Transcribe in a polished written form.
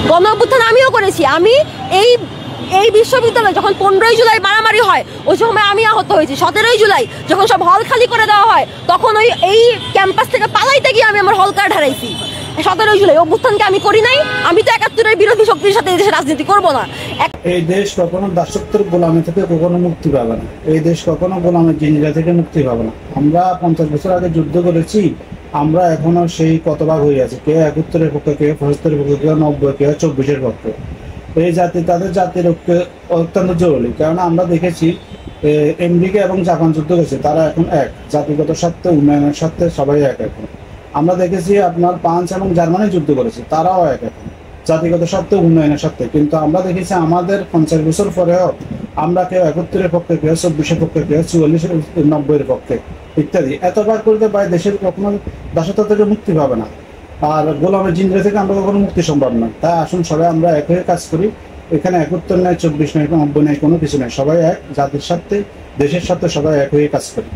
গণ অভ্যুত্থান আমিও করেছি। আমি এই এই বিশ্ববিদ্যালয়ে যখন 15ই জুলাই মারামারি হয় ওই সময় আমি আহত হয়েছি। 17ই জুলাই যখন সব হল খালি করে দেওয়া হয় তখন এই ক্যাম্পাস থেকে পালাইতে গিয়ে আমি আমার হল কার্ড হারাইছি। 17ই জুলাই অভ্যুত্থানকে আমি করি নাই। আমি তো 71-এর বিরোধী শক্তির সাথে এই দেশে রাজনীতি করবো না। এই দেশ কখনো দাসত্বের গোলামি থেকে কখনো মুক্তি পাবে না। এই দেশ কখনো গোলামের জিঞ্জিরা থেকে মুক্তি পাবে না। আমরা 50 বছর আগে যুদ্ধ করেছি, আমরা এখনো সেই কতভাগ হয়ে আছে, কেউ 71-এর পক্ষে, কেউ 75-এর পক্ষে, কেউ 90, কেউ 24-এর পক্ষে। এই জাতি তাদের জাতির ঐক্য অত্যন্ত জরুরি। কারণ আমরা দেখেছি আমেরিকা এবং জাপান যুদ্ধ করেছে, তারা এখন এক, জাতিগত স্বার্থে, উন্নয়নের স্বার্থে সবাই এক এখন। আমরা দেখেছি আপনার ফ্রান্স এবং জার্মানি যুদ্ধ করেছে, তারাও এক এখন, জাতিগত স্বার্থে, উন্নয়নের স্বার্থে। কিন্তু আমরা দেখেছি আমাদের 50 বছর পরেও আমরা কেউ 71-এর পক্ষে, কেউ 24-এর পক্ষে, কেউ 44-এর 90-এর পক্ষে ইত্যাদি। এত ভাগ করতে পারে দেশের কখনো দাসত্ব থেকে মুক্তি পাবে না, আর গোলামের জিঞ্জিরা থেকে আমরা কখনো মুক্তি সম্ভব নয়। তাই আসুন সবাই আমরা এক হয়ে কাজ করি। এখানে 71 নাই, 24 নাই, 90 নাই, কোনো কিছু নাই। সবাই এক, জাতির স্বার্থে, দেশের স্বার্থে সবাই এক হয়ে কাজ করি।